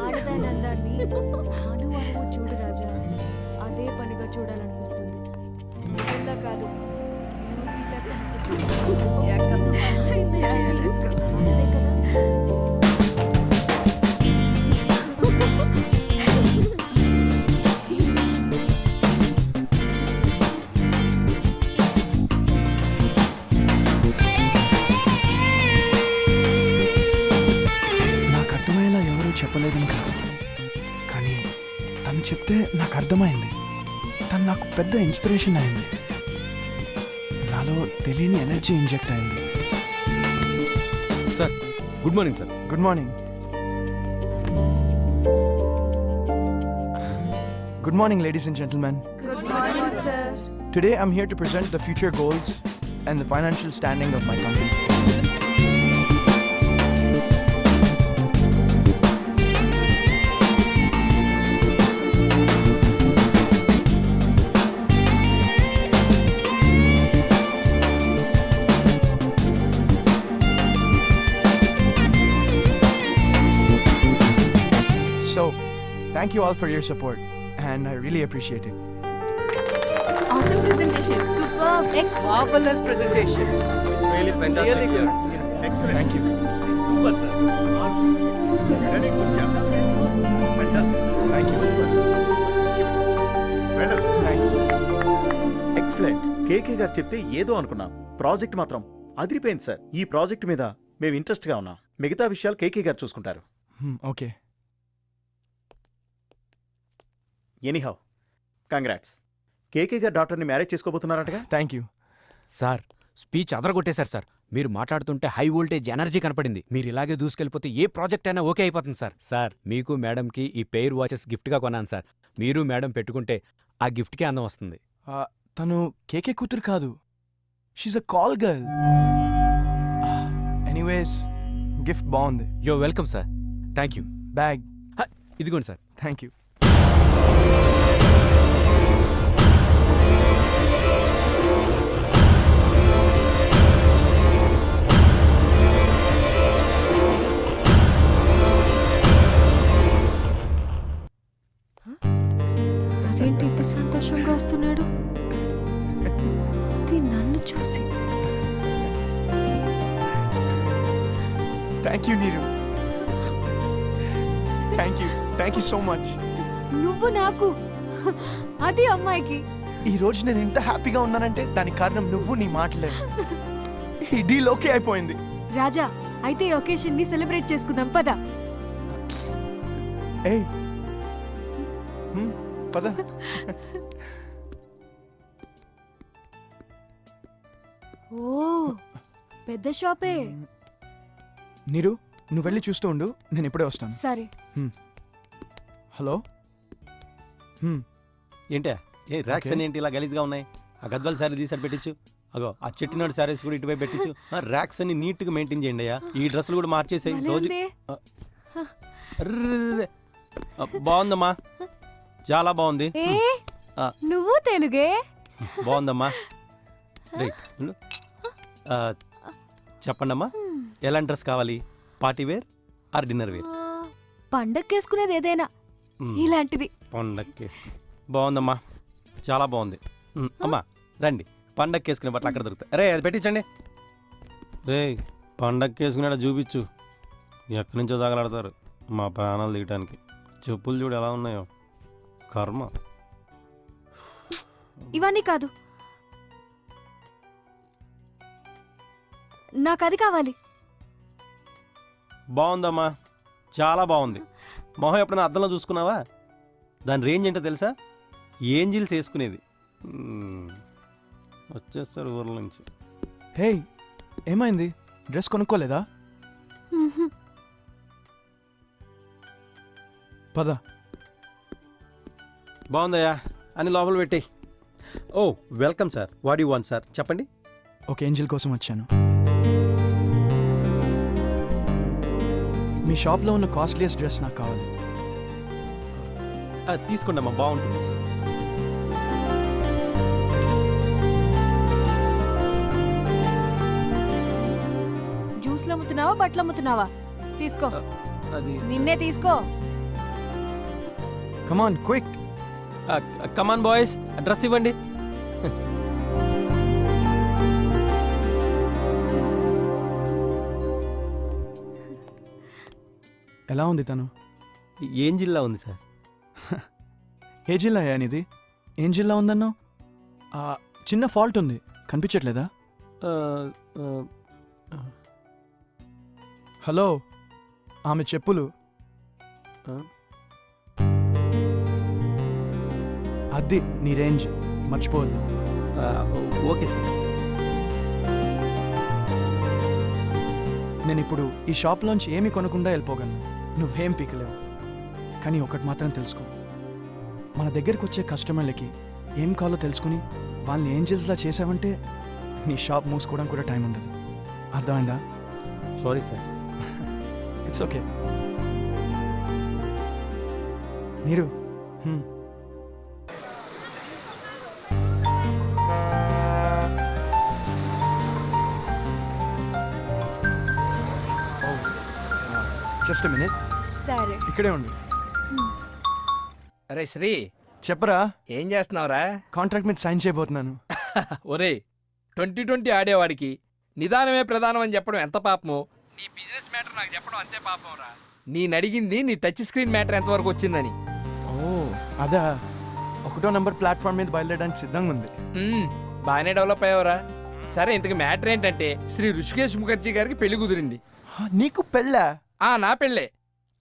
ఆడదాని అందాన్ని అణువు చూడు రాజా, అదే పనిగా చూడాలనిపిస్తుంది. ఇలా కాదు, బ్యూటీలా కనిపిస్తుంది. అదే కదా. చెప్పలేదని కాదు, కానీ తను చెప్తే నాకు అర్థమైంది. తను నాకు పెద్ద ఇన్స్పిరేషన్ అయింది. నాలో తెలియని ఎనర్జీ ఇంజెక్ట్ అయింది. Sir good morning sir. Good morning. Good morning, ladies and gentlemen. Good morning, sir. Today I'm here to present the future goals and the financial standing of my company. So, thank you all for your support, and I really appreciate it. Awesome presentation. Superb. Marvelous presentation. It's really fantastic. Really good. Excellent. Thank you. Super, sir. Very good job. Fantastic, sir. Thank you. Well done. Thanks. Excellent. KK గారు చెప్తే ఏదో అనుకున్నాం, project మాత్రం అదిరిపోయింది sir. ఈ project మీద మేము ఇంట్రెస్ట్గా ఉన్నాం. మిగతా విషయాలు కేకే గారు చూసుకుంటారు. Okay. Anyhow, congrats. కేకే గారు డాక్టర్ని మ్యారేజ్ చేసుకోబోతున్నారంటగా? Thank you. సార్ స్పీచ్ అదరగొట్టేశారు సార్. మీరు మాట్లాడుతుంటే హై వోల్టేజ్ ఎనర్జీ కనపడింది. మీరు ఇలాగే దూసుకెళ్ళిపోతే ఏ ప్రాజెక్ట్ అయినా ఓకే అయిపోతుంది సార్. సార్ మీకు మేడంకి ఈ పెయిర్ వాచెస్ గిఫ్ట్గా కొన్నాను సార్. మీరు మేడం పెట్టుకుంటే ఆ గిఫ్ట్కే అందం వస్తుంది. తను కేకే కూతురు కాదు. She a call girl. Anyways, gift బాగుంది. Yo welcome sir. Thank you. Bag ఇదిగోండి సార్. Thank you. అదేంటి ఇంత సంతోషంగా వస్తున్నాడు? అది నన్ను చూసి. Thank you Neeru. Thank you so much. నువ్వు నాకు, అది అమ్మాయికి. ఈ రోజు నేను ఇంత హ్యాపీగా ఉన్నానంటే దానికి కారణం నువ్వు, నీ మాటలే. ఈ డీల్ ఓకే అయిపోయింది. రాజా, అయితే ఈ ఒకేషన్ ని సెలబ్రేట్ చేసుకుందాం పద. ఏయ్, పద. ఓ, పెద్ద షాపే. నీరు, నువ్వు వెళ్ళి చూస్తూ ఉండు, నేను ఇప్పుడే వస్తాను. సరే. హలో. ఏంటే ఏ ర్యాక్స్ అని ఏంటి ఇలా గలీజ్గా ఉన్నాయి? ఆ గద్వాల శారీ తీసాడు పెట్టించు. అగో ఆ చెట్టినాడు శారీస్ కూడా ఇటువైపు పెట్టించు. ర్యాక్స్ అని నీట్గా మెయింటైన్ చేయండి అయ్యా. ఈ డ్రెస్సులు కూడా మార్చేసాయి రోజు. బాగుందమ్మా, చాలా బాగుంది. నువ్వు తెలుగే. బాగుందమ్మా. చెప్పండమ్మా, ఎలాంటి డ్రెస్ కావాలి? Party wear or dinner wear? పండక్కేసుకునేది ఏదైనా, ఇలాంటిది. పండక్కేసు బాగుందమ్మా, చాలా బాగుంది. అమ్మా రండి, పండక్కేసుకునే బట్టలు అక్కడ దొరుకుతాయి. రే అది పెట్టించండి. రే పండక్కేసుకునేట చూపించు. ఎక్కడి నుంచో తగలాడతారు మా ప్రాణాలు దిగటానికి. చెప్పులు చూడు ఎలా ఉన్నాయో, కర్మ. ఇవన్నీ కాదు, నాకు అది కావాలి. బాగుందమ్మా, చాలా బాగుంది. మొహం ఎప్పుడైనా అద్దంలో చూసుకున్నావా? దాని రేంజ్ ఏంటో తెలుసా? ఏంజిల్స్ వేసుకునేది. వచ్చేస్తారు ఊర్ల నుంచి. హే, ఏమైంది? డ్రెస్ కొనుక్కోలేదా? పద. బాగుందయ్యా అని లోపల పెట్టేయి. Oh welcome sir. What you want sir? చెప్పండి. ఒక ఏంజిల్ కోసం వచ్చాను. మీ షాప్లో ఉన్న కాస్ట్లీయెస్ట్ డ్రెస్ నాకు కావాలి. తీసుకోండి అమ్మా, బాగుంటుంది. జ్యూస్లో అమ్ముతున్నావా బట్టలు అమ్ముతున్నావా? తీసుకో, అది నిన్నే తీసుకో. Come on quick. Come on boys, dress ఇవ్వండి. ఎలా ఉంది తను? ఏం జిల్లా ఉంది సార్? ఏ జిల్లా అనేది? ఏం జిల్లా ఉందన్నావు? చిన్న ఫాల్ట్ ఉంది, కనిపించట్లేదా? ఆ, ఆ, హలో, ఆమె చెప్పులు. ఆ? అది నీ రేంజ్, మర్చిపోవద్దు. Okay sir. నేను ఇప్పుడు ఈ షాప్లోంచి ఏమీ కొనకుండా వెళ్ళిపోగలను, నువ్వేం పీకలేవు. కానీ ఒకటి మాత్రం తెలుసుకో, మన దగ్గరికి వచ్చే కస్టమర్లకి ఏం కావాలో తెలుసుకుని వాళ్ళని ఏంజల్స్లా చేసావంటే నీ షాప్ మూసుకోవడం కూడా టైం ఉండదు. అర్థమైందా? Sorry sir. It's okay. నీరు, జస్ట్ మినిట్, సరే. ఇక్కడే ఉండు. అరే శ్రీ, చెప్పరా, ఏం చేస్తున్నావురా? కాంట్రాక్ట్ మీద సైన్ చేయబోతున్నాను. ఒరే, 2020 ఆడేవాడికి నిదానమే ప్రధానం అని చెప్పడం ఎంత పాపమో, నీ బిజినెస్ మ్యాటర్ నాకు చెప్పడం అంతే పాపం రా. నేనడిగింది నీ టచ్ స్క్రీన్ మ్యాటర్ ఎంతవరకు వచ్చిందని. ఓ అదా, 1వ నంబర్ ప్లాట్ఫామ్ మీద బయలుదేరడానికి సిద్ధంగా ఉంది. బాగానే డెవలప్ అయ్యావురా. సరే, ఇంతకు మ్యాటర్ ఏంటంటే శ్రీ ఋషికేశ్ ముఖర్జీ గారికి పెళ్లి కుదిరింది. నీకు పెళ్ళా? నా పెళ్ళే.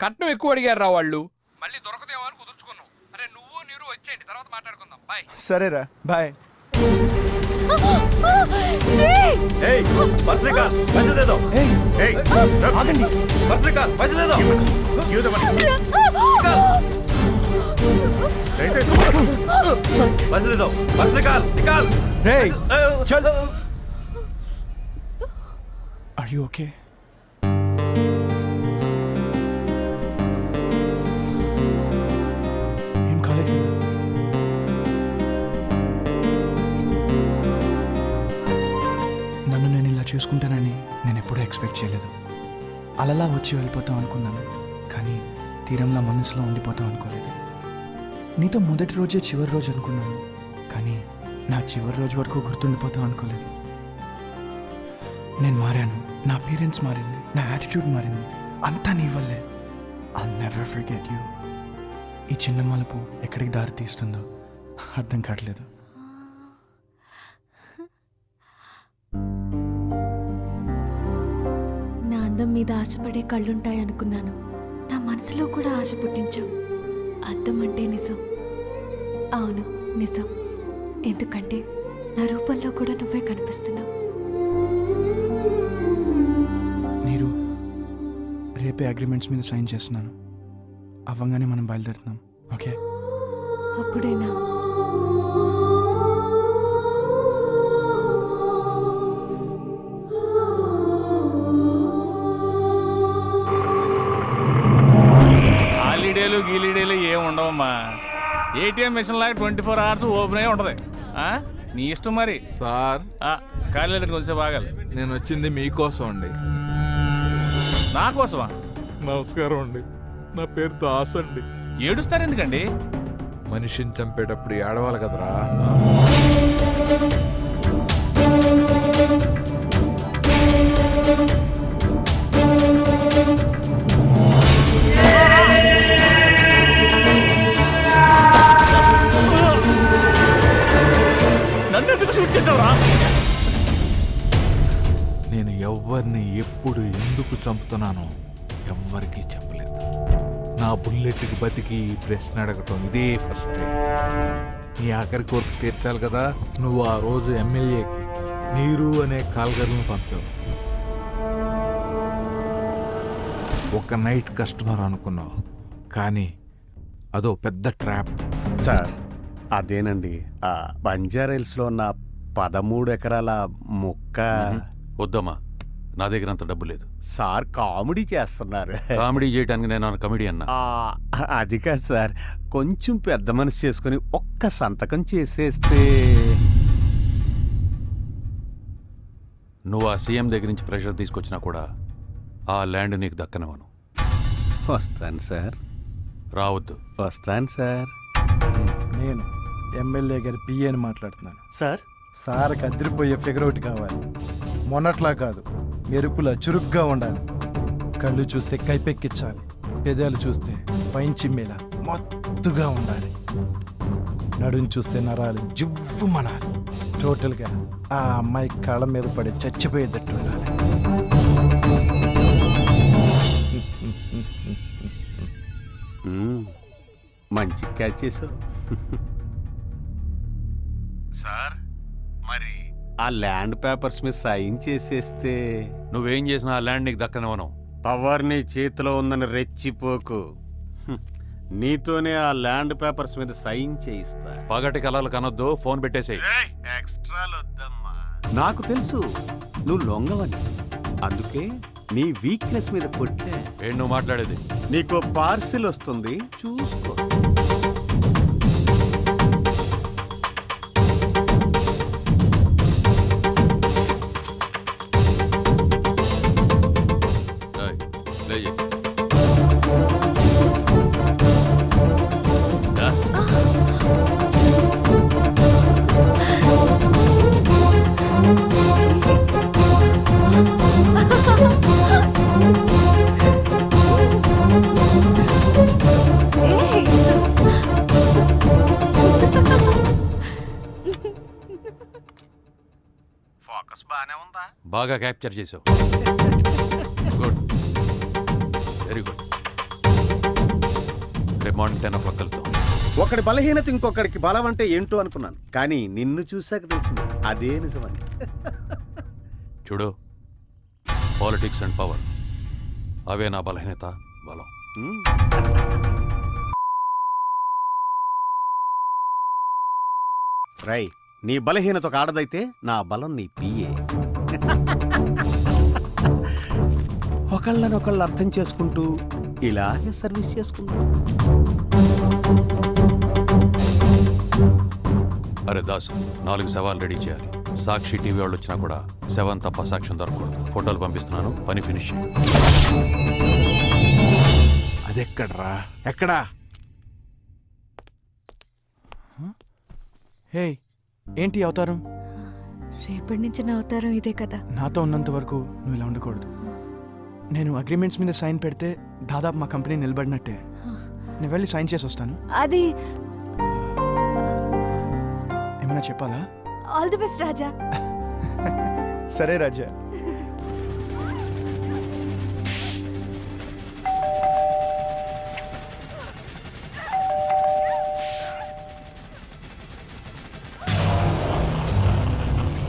కట్నం ఎక్కువ అడిగారు రా వాళ్ళు. మళ్ళీ దొరకదేమో అని కుదుర్చుకున్నాం. అరే నువ్వు నీరు వచ్చేయండి, తర్వాత మాట్లాడుకుందాం. బాయ్. సరేరా, బాయ్. ఏయ్ पर्स निकाल, पैसे दे दो। ఏయ్, ఆగండి. पर्स निकाल, पैसे दे दो। क्यों दे मनी? निकाल। पैसे दे दो, पर्स निकाल, निकाल। రేయ్, चल। Are you okay? ఏం కాలేదు కదా? నన్ను నేను ఇలా చూసుకుంటానని నేను ఎప్పుడూ ఎక్స్పెక్ట్ చేయలేదు. అలలా వచ్చి వెళ్ళిపోతాం అనుకున్నాను, కానీ తీరంలా మనసులో ఉండిపోతాం అనుకోలేదు. నీతో మొదటి రోజే చివరి రోజు అనుకున్నాను, కానీ నా చివరి రోజు వరకు గుర్తుండిపోతాం అనుకోలేదు. నేను మారాను, నా పేరెంట్స్ మారింది, నా యాటిట్యూడ్ మారింది, అంతా నీ వల్లే. I'll never forget you. ఈ చిన్న మలుపు ఎక్కడికి దారి తీస్తుందో అర్థం కావట్లేదు. నా అందం మీద ఆశపడే కళ్ళుంటాయి అనుకున్నాను. నా మనసులో కూడా ఆశ పుట్టించావు. అద్దం అంటే నిజం. అవును, నిజం. ఎందుకంటే నా రూపంలో కూడా నువ్వే కనిపిస్తున్నావు. నీరు, రేపే అగ్రిమెంట్స్ మీద సైన్ చేస్తున్నాను. అవ్వంగానే మనం బయలుదేరుతున్నాం, ఓకే? అప్పుడేనా? హాలిడేలు గీలిడేలు ఏం ఉండవమ్మా. ఏటీఎం మిషన్ లాగా 24 hours ఓపెన్ అయి ఉంటుంది. నీ ఇష్టం మరి. సార్, కాలేదండి, కొంచెం బాగాలి. నేను వచ్చింది మీకోసం అండి. నా కోసమా? నమస్కారం అండి, నా పేరు దాస్ అండి. ఏడుస్తారు ఎందుకండి? మనిషిని చంపేటప్పుడు ఏడవాలి కదరా. నన్ను ఎందుకు షూట్ చేసావురా? నేను ఎవ్వరిని ఎప్పుడు ఎందుకు చంపుతున్నానో ఎవ్వరికీ చెప్పలేదు. నా బుల్లెట్కి బతికి ఈ ప్రశ్న అడగటం ఇదే ఫస్ట్ టైం. నీ ఆఖరి కోరిక తీర్చాలి కదా. నువ్వు ఆ రోజు ఎమ్మెల్యేకి నీరు అనే కాల్గర్లను పంపావు. ఒక నైట్ కస్టమర్ అనుకున్నావు, కానీ అదో పెద్ద ట్రాప్. సార్, అదేనండి, ఆ బంజారాహిల్స్లో ఉన్న 13 ఎకరాల ముక్క. వద్దమ్మా, నా దగ్గర అంత డబ్బు లేదు. సార్ కామెడీ చేస్తున్నారు. కామెడీ చేయడానికి నేను కమెడీ అన్నా. అది కాదు సార్, కొంచెం పెద్ద మనసు చేసుకుని ఒక్క సంతకం చేసేస్తే. నువ్వు ఆ సీఎం దగ్గర నుంచి ప్రెషర్ తీసుకొచ్చినా కూడా ఆ ల్యాండ్ నీకు దక్కనివ్వను. వస్తాను సార్, రావద్దు. వస్తాను సార్. నేను ఎమ్మెల్యే గారి పిఏని మాట్లాడుతున్నాను. సార్ సార్కి అదిరిపోయే ఫిగర్ ఒకటి కావాలి. మొన్నట్లా కాదు, మెరుపులా చురుగ్గా ఉండాలి. కళ్ళు చూస్తే కైపెక్కించాలి, పెదాలు చూస్తే పైన చిమ్మేలా మత్తుగా ఉండాలి, నడుం చూస్తే నరాలు జివ్వు మనాలి. టోటల్గా ఆ అమ్మాయి కళ్ళ మీద పడి చచ్చిపోయేటట్టు ఉండాలి. మంచి క్యాచ్ చేసావు సార్. మరి ఆ ల్యాండ్ పేపర్స్ మీద సైన్ చేసేస్తే నువ్వేం చేసినా ఆ ల్యాండ్ నీకు దక్కనివ్వను. పవర్ నీ చేతిలో ఉందని రెచ్చిపోకు. నీతోనే ఆ ల్యాండ్ పేపర్స్ మీద సైన్ చేయిస్తా. పగటి కలలు కనొద్దు, ఫోన్ పెట్టేసేయ్. ఎక్స్ట్రాలు వద్దమ్మా. నాకు తెలుసు నువ్వు లొంగవని, అందుకే నీ వీక్నెస్ మీద కొట్టే. ఏం నువ్వు మాట్లాడేది? నీకు పార్సిల్ వస్తుంది, చూసుకో. ఏయ్, లేయ్. దా. ఫోకస్ బానే ఉందా? బాగా క్యాప్చర్ చేసావు. Good, very good. రేపు మార్నింగ్ 10 o'clock కలుద్దాం. ఒకడి బలహీనత ఇంకొకడికి బలం అంటే ఏంటో అనుకున్నాను, కానీ నిన్ను చూశాక తెలిసింది అదే నిజమని. చూడు, పాలిటిక్స్ అండ్ పవర్ అవే నా బలహీనత, బలం. రై, నీ బలహీనత ఒక ఆడదైతే నా బలం నీ పిఏ. ఒకళ్ళనొకళ్ళు అర్థం చేసుకుంటూ ఇలాగే సర్వీస్ చేసుకుంటూ. అరే దాసు, 4 శవాలు రెడీ చేయాలి. సాక్షి టీవీ వాళ్ళు వచ్చినా కూడా శవం తప్ప సాక్ష్యం దొరకకూడదు. ఫోటోలు పంపిస్తున్నాను, పని ఫినిష్ చేయి. అదెక్కడ్రా? ఎక్కడా? హే, ఏంటి అవతారం? రేపటి నుంచి నా అవతారం ఇదే కదా. నాతో ఉన్నంత వరకు నువ్వు ఇలా ఉండకూడదు. నేను అగ్రిమెంట్స్ మీద సైన్ పెడితే దాదాపు మా కంపెనీ నిలబడినట్టే. నేను వెళ్ళి సైన్ చేసి వస్తాను. అది ఏమైనా చెప్పాలా? ఆల్ ది బెస్ట్ రాజా. సరే రాజా.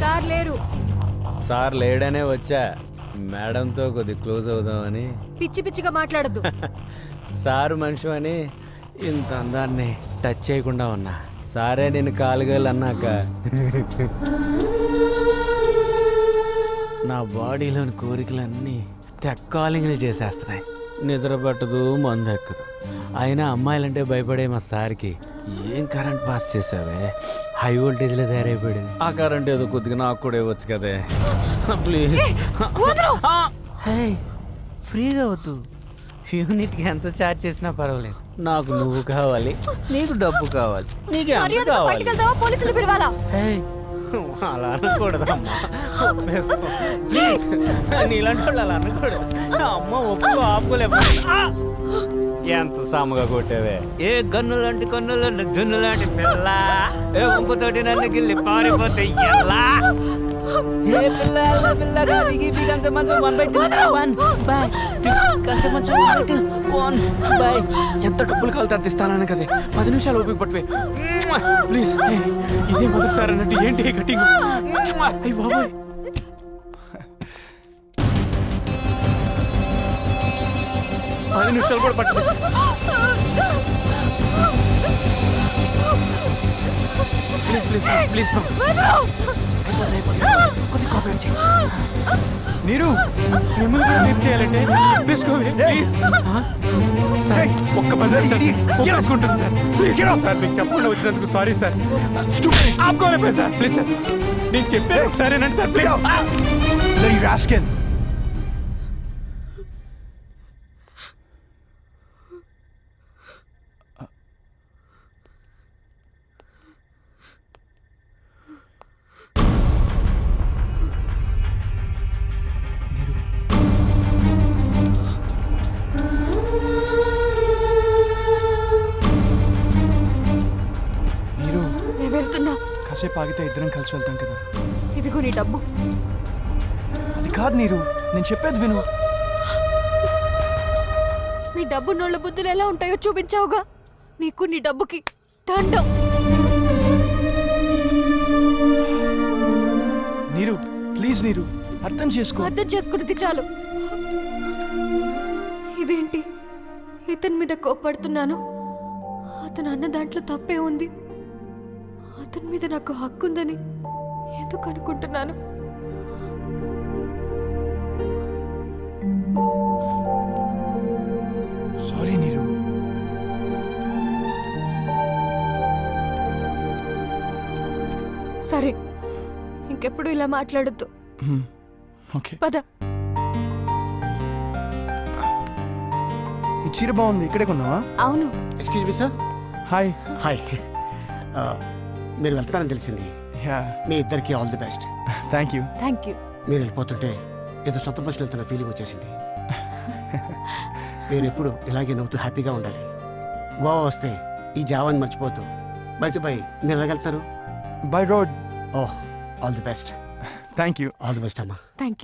సార్ లేరు. సార్ లేడనే వచ్చా, మేడంతో కొద్ది క్లోజ్ అవుదామని. పిచ్చి పిచ్చిగా మాట్లాడద్దు. సారు మనిషి అని ఇంత అందాన్ని టచ్ చేయకుండా ఉన్నా. సారే నేను కాలుగలు అన్నాక నా బాడీలోని కోరికలన్నీ తెక్కాలింగ్లు చేసేస్తున్నాయి. నిద్ర పట్టదు, మందు ఎక్కదు. అయినా అమ్మాయిలంటే భయపడే మా సార్కి ఏం కరెంట్ పాస్ చేసావే, హై వోల్టేజ్లో తయారైపోయింది. ఆ కరెంట్ ఏదో కొద్దిగా నాకు కూడా ఇవ్వచ్చు కదే ప్లీజ్. ఫ్రీగా వద్దు, యూనిట్కి ఎంత ఛార్జ్ చేసినా పర్వాలేదు. నాకు నువ్వు కావాలి, నీకు డబ్బు కావాలి, నీకు ఎంత కావాలి. పోలీసులు పిలవాలా? అలా అనకూడదమ్మా, నీలాంటి వాళ్ళు అలా అనకూడదు. అమ్మ ఒప్పుకో, ఆపుకోలేము. ఎంత సాముగా కొట్టేవే. ఏ గన్ను లాంటి కన్నులు జున్ను లాంటి పిల్ల, ఏ గుంపుతోటి నన్ను గిల్లి పారిపోతే ఎలా? ఏ పిల్ల పిల్లగా బిగి బిగంత మంచం 1/2 1/2 కంచం మంచం 1/2 ఎంత డబ్బులు కావాలి తగ్గిస్తానని కదే. 10 నిమిషాలు ఓపిక పట్టువే ప్లీజ్. ఇదే మొదటిసారి అన్నట్టు ఏంటి కటింగ్? అయ్యి బాబోయ్, 10 నిమిషాలు కూడా పట్టు. ప్లీజ్ ప్లీజ్ ప్లీజ్ కొద్ది కోఆపరేట్ చేయి. నీరు మిమ్మల్ని కూడా హెల్ప్ చేయాలంటే వేసుకోవే ప్లీజ్. సార్ ఒక్క 10 నిమిషాలు ఒప్పుకుంటుంది సార్. ప్లీజ్ సార్, మీకు చెప్పకుండా వచ్చినందుకు సారీ సార్. ఆపుకోలేకపోయింది సార్, ప్లీజ్ సార్. నేను చెప్పే ఒకసారి రండి సార్ ప్లీజ్. కాసేపు ఆగితే ఇద్దరం కలిసి వెళ్తాం కదా. ఇదిగో నీ డబ్బు. అది కాదు నీరు, నేను చెప్పేది విను. మీ డబ్బు నోళ్ళ బుద్ధులు ఎలా ఉంటాయో చూపించావుగా. నీకు నీ డబ్బుకి దండం. నీరు ప్లీజ్, నీరు అర్థం చేసుకో. అర్థం చేసుకున్నది చాలు. ఇదేంటి ఇతని మీద కోప్పడుతున్నాను? అతను అన్న దాంట్లో తప్పే ఉంది. అతని మీద నాకు హక్కు ఉందని ఎందుకు అనుకుంటున్నాను? సారీ నీరు. సరే, ఇంకెప్పుడు ఇలా మాట్లాడొద్దు. ఓకే. పద. ఈ చీర బాగుంది, ఇక్కడే కొన్నావా? అవును. Excuse me sir. Hi. Hi. మీరు వెళ్తారని తెలిసింది. యా, మీ ఇద్దరికి all the best. Thank you. Thank you. మీరు వెళ్ళిపోతుంటే ఏదో సొంత బస్సులు వెళ్తున్న ఫీలింగ్ వచ్చేసింది. మీరు ఎప్పుడు ఇలాగే నవ్వుతూ హ్యాపీగా ఉండాలి. గోవా వస్తే ఈ జావాని మర్చిపోతూ. బయట బై మీరు ఎలాగెళ్తారు? By road. Oh, all the best. Thank you. All the best అమ్మా. Thank you.